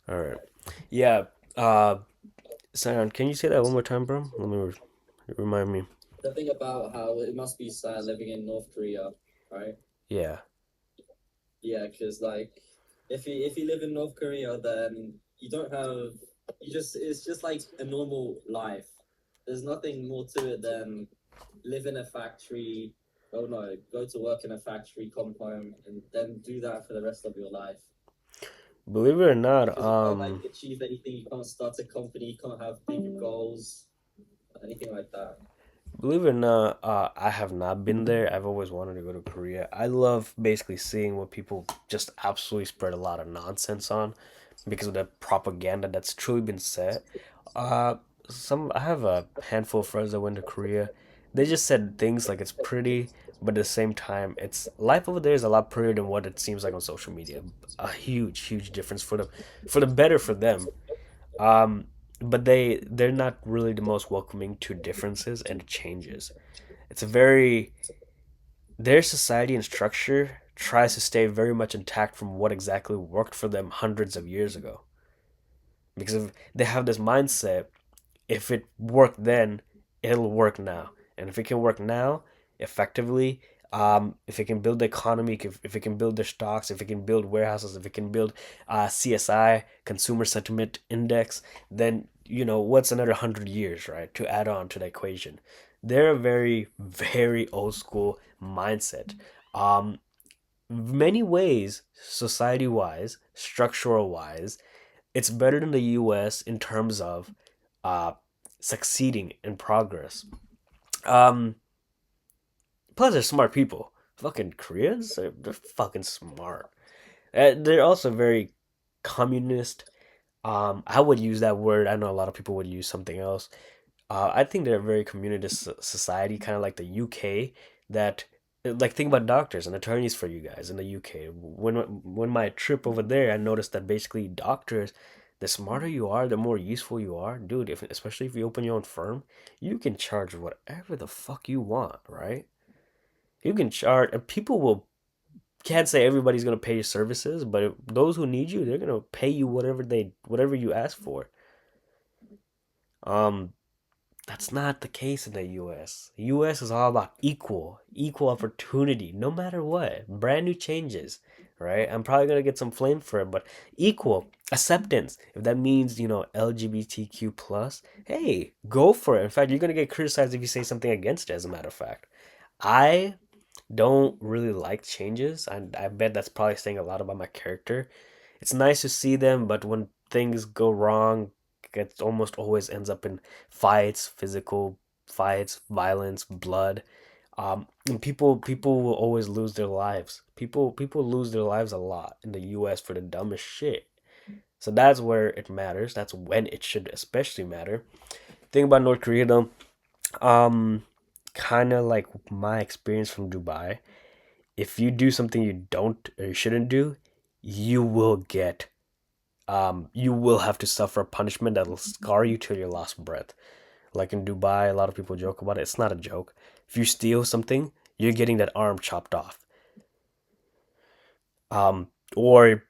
All right. Yeah. Sion, can you say that one more time, bro? Let me remind me. The thing about how it must be sad living in North Korea, right? Yeah. Yeah, because like if you live in North Korea, then you don't have you just it's just like a normal life. There's nothing more to it than live in a factory. Oh no, go to work in a factory, come home, and then do that for the rest of your life. Believe it or not, Because you can't like achieve anything, you can't start a company, you can't have big goals, anything like that. believe it or not, I have not been there. I've always wanted to go to Korea. I love basically seeing what people just absolutely spread a lot of nonsense on because of the propaganda that's truly been said. Uh, I have a handful of friends that went to Korea. They just said things like it's pretty, but at the same time, it's life over there is a lot prettier than what it seems like on social media. A huge, huge difference for the better for them. Um, but they're not really the most welcoming to differences and changes. It's a very their society and structure tries to stay very much intact from what exactly worked for them hundreds of years ago. Because if they have this mindset, if it worked then, it'll work now. And if it can work now effectively, if it can build the economy, if it can build their stocks, if it can build warehouses, if it can build CSI, Consumer Sentiment Index, then what's another 100 years, right, to add on to the equation. They're a very, very old school mindset. Um, Many ways, society wise, structural wise, it's better than the US in terms of uh, succeeding in progress. Um, Plus, they're smart people. Fucking Koreans, they're fucking smart. They're also very communist. I would use that word. I know a lot of people would use something else. I think they're a very communist society, kind of like the UK. That like think about doctors and attorneys for you guys in the UK. When my trip over there, I noticed that basically doctors, the smarter you are, the more useful you are, dude. If especially if you open your own firm, you can charge whatever the fuck you want, right? You can charge, and people will can't say everybody's gonna pay your services, but those who need you, they're gonna pay you whatever you ask for. Um, That's not the case in the US. The US is all about equal opportunity, no matter what. Brand new changes, right? I'm probably gonna get some flame for it, but equal acceptance. If that means, LGBTQ plus, hey, go for it. In fact, you're gonna get criticized if you say something against it, as a matter of fact. I don't really like changes. I bet that's probably saying a lot about my character. It's nice to see them, but when things go wrong, it almost always ends up in fights, physical fights, violence, blood. And people will always lose their lives. People lose their lives a lot in the U.S. for the dumbest shit. So that's where it matters. That's when it should especially matter. Thing about North Korea though, um, kind of like my experience from Dubai. If you do something you don't or you shouldn't do, you will get you will have to suffer a punishment that'll scar you till your last breath. Like in Dubai, a lot of people joke about it. It's not a joke. If you steal something, you're getting that arm chopped off. Or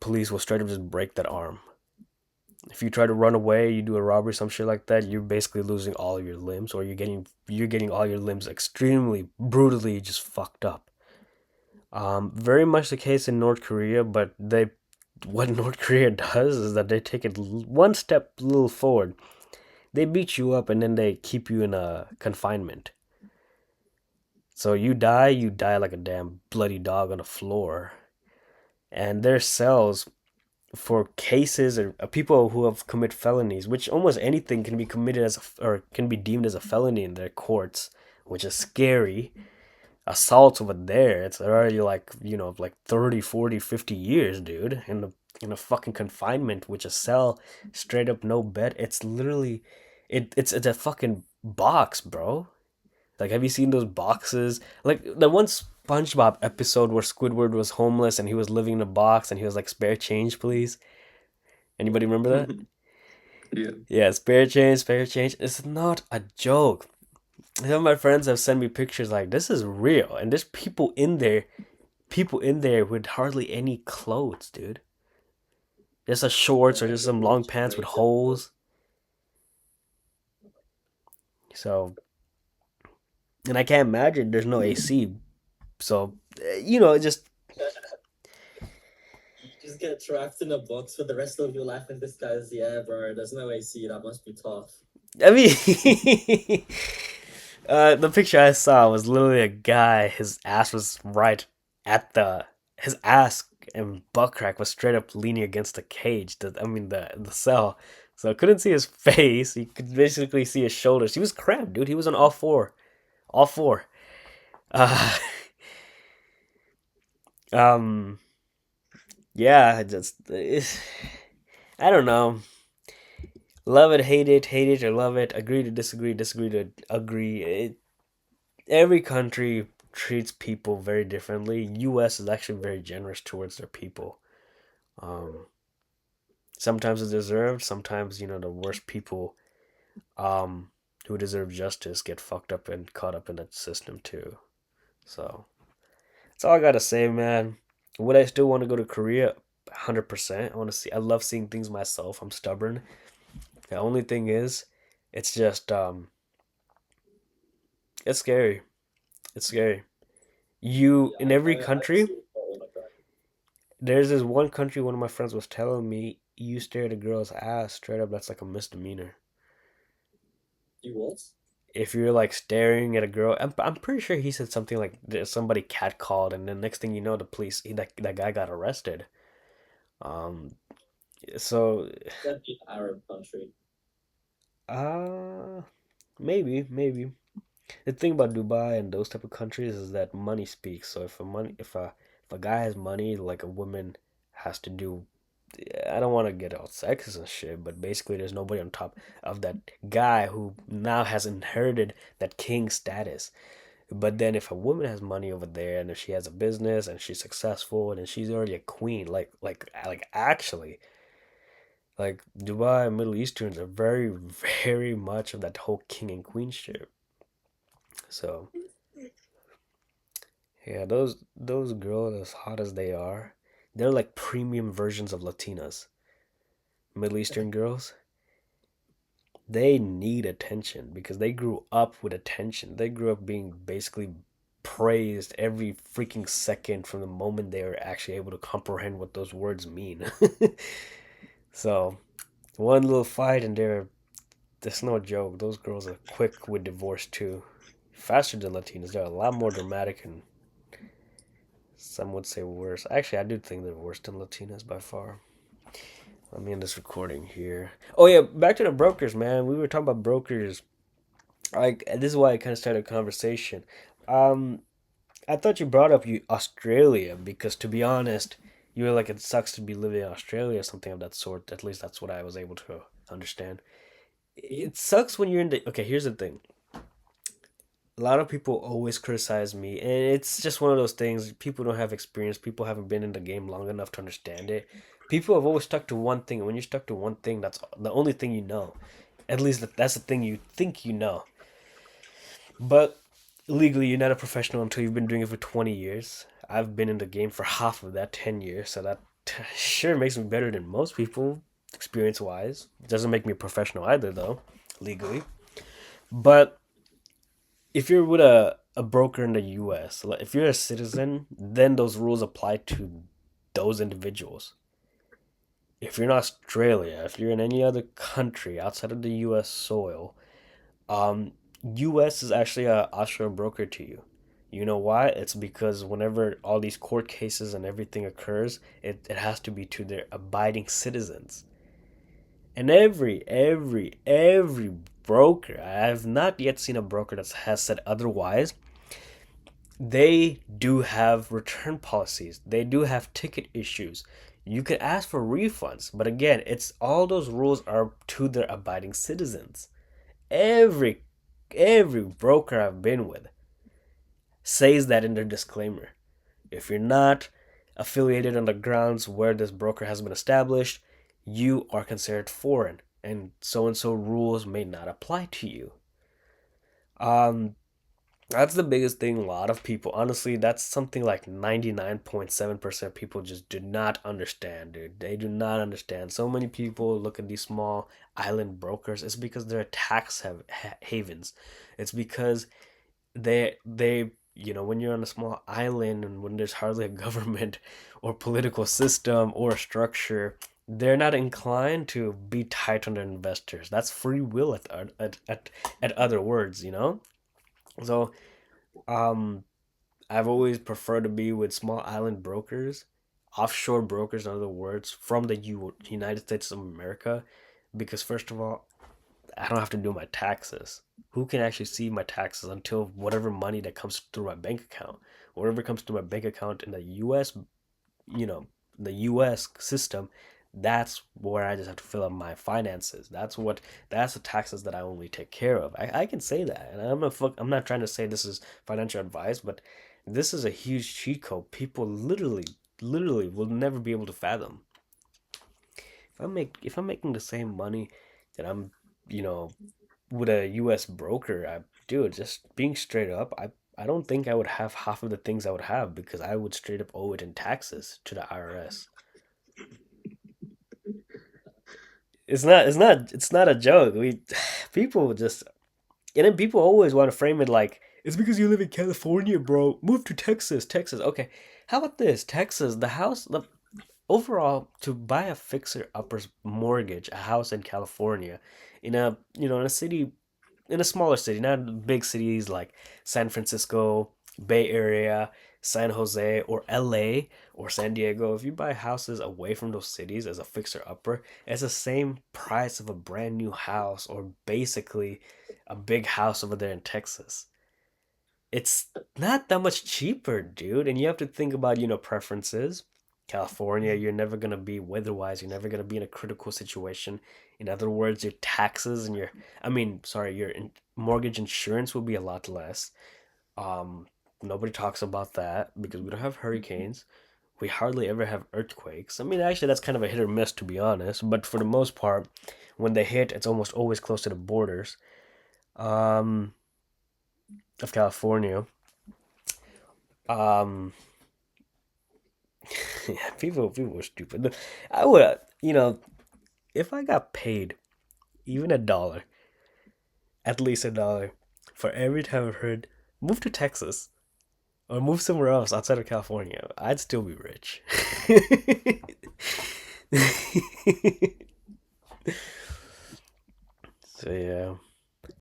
police will straight up just break that arm. If you try to run away, you do a robbery, some shit like that, you're basically losing all of your limbs, or you're getting all your limbs extremely brutally just fucked up. Very much the case in North Korea, but they what North Korea does is that they take it one step a little forward. They beat you up and then they keep you in a confinement. So you die like a damn bloody dog on the floor. And their cells for cases or people who have commit felonies, which almost anything can be committed or can be deemed as a felony in their courts, which is scary. Assaults over there, it's already like, like 30, 40, 50 years, dude, in a fucking confinement, which a cell, straight up no bed. It's literally it's a fucking box, bro. Like, have you seen those boxes? Like the one SpongeBob episode where Squidward was homeless and he was living in a box and he was like, spare change, please. Anybody remember that? Yeah. Yeah, spare change, spare change. It's not a joke. Some of my friends have sent me pictures like this is real, and there's people in there with hardly any clothes, dude. Just a shorts or Yeah, just the some new long pants with generation. holes. So, and I can't imagine there's no AC. So, it just, You just get trapped in a box for the rest of your life in this guy's, yeah, bro. There's no AC. That must be tough. I mean, the picture I saw was literally a guy. His ass was right at his ass and butt crack was straight up leaning against the cage. The cell. So I couldn't see his face. You could basically see his shoulders. He was cramped, dude. He was on all four. Uh, um, yeah, I don't know. Love it, hate it, or love it. Agree to disagree, disagree to agree. Every country treats people very differently. U.S. is actually very generous towards their people. Um, Sometimes it's deserved. Sometimes the worst people who deserve justice get fucked up and caught up in that system too. So that's all I gotta say, man. Would I still want to go to Korea? 100%. I want to see. I love seeing things myself. I'm stubborn. The only thing is, it's just it's scary. It's scary. You Yeah, in every I can country, see what like that. there's this one country one of my friends was telling me you stare at a girl's ass straight up, that's like a misdemeanor. You what? If you're like staring at a girl, I'm pretty sure he said something like somebody catcalled, and then next thing you know, the police that guy got arrested. Um, so That'd be an Arab country. uh maybe the thing about Dubai and those type of countries is that money speaks. So if a guy has money, like a woman has to do. I don't want to get all sexist and shit, but basically, there's nobody on top of that guy who now has inherited that king status. But then, if a woman has money over there, and if she has a business and she's successful, and then she's already a queen, like actually, like Dubai and Middle Easterns are very, very much of that whole king and queen shit. So yeah, those girls, as hot as they are, they're like premium versions of Latinas. Middle Eastern girls, they need attention because they grew up with attention. They grew up being basically praised every freaking second from the moment they were actually able to comprehend what those words mean. So, one little fight and there's no joke. Those girls are quick with divorce too. Faster than Latinas. They're a lot more dramatic and some would say worse. Actually, I do think they're worse than Latinas by far. Let me end this recording here. Oh yeah, back to the brokers, man. We were talking about brokers. Like this is why I kind of started a conversation. Um, I thought you brought up Australia because, to be honest, you were like it sucks to be living in Australia or something of that sort. At least that's what I was able to understand. Hmm? It sucks when you're in the. Okay, here's the thing. A lot of people always criticize me, and it's just one of those things. People don't have experience. People haven't been in the game long enough to understand it. People have always stuck to one thing, and when you're stuck to one thing, that's the only thing you know. At least that's the thing you think you know. But legally, you're not a professional until you've been doing it for 20 years. I've been in the game for half of that, 10 years, so that sure makes me better than most people, experience wise. Doesn't make me a professional either, though, legally. But if you're with a broker in the US, like if you're a citizen, then those rules apply to those individuals. If you're in Australia, if you're in any other country outside of the US soil, Um, U.S. is actually a offshore broker to you. You know why? It's because whenever all these court cases and everything occurs, it has to be to their abiding citizens. And every broker, I have not yet seen a broker that has said otherwise. They do have return policies. They do have ticket issues. You can ask for refunds, but again, it's all those rules are to their abiding citizens. Every every broker I've been with says that in their disclaimer. If you're not affiliated on the grounds where this broker has been established, you are considered foreign, and so rules may not apply to you. Um, That's the biggest thing. A lot of people, honestly, that's something like 99.7% of people just do not understand, dude. They do not understand. So many people look at these small island brokers. It's because they're havens. It's because when you're on a small island and when there's hardly a government or political system or structure, they're not inclined to be tight on their investors. That's free will at other words, you know? So, um, I've always preferred to be with small island brokers, offshore brokers, in other words, from the United States of America, because first of all, I don't have to do my taxes. Who can actually see my taxes until whatever money that comes through my bank account, whatever comes through my bank account in the U.S., you know, the U.S. system, that's where I just have to fill up my finances. That's the taxes that I only take care of. I can say that, and I'm not trying to say this is financial advice, but this is a huge cheat code. People literally will never be able to fathom. If I'm making the same money that I'm, you know, with a U.S. broker, dude, just being straight up, I don't think I would have half of the things I would have because I would straight up owe it in taxes to the IRS. It's not a joke. We people just and then people always want to frame it like it's because you live in California, bro. Move to Texas, Texas. Okay, how about this? Texas, the overall to buy a fixer upper's mortgage, a house in California, in a city in a smaller city, not big cities like San Francisco, Bay Area, San Jose, or LA or San Diego, if you buy houses away from those cities as a fixer upper, it's the same price of a brand new house or basically a big house over there in Texas. It's not that much cheaper, dude. And you have to think about, preferences. California, you're never gonna be weather-wise, you're never gonna be in a critical situation. In other words, your taxes and mortgage insurance will be a lot less. Um, Nobody talks about that because we don't have hurricanes. We hardly ever have earthquakes. I mean, actually, that's kind of a hit or miss, to be honest. But for the most part, when they hit, it's almost always close to the borders um, of California. Um, yeah, people are stupid. I would, if I got paid even a dollar, at least a dollar, for every time I've heard move to Texas or move somewhere else outside of California, I'd still be rich. So yeah.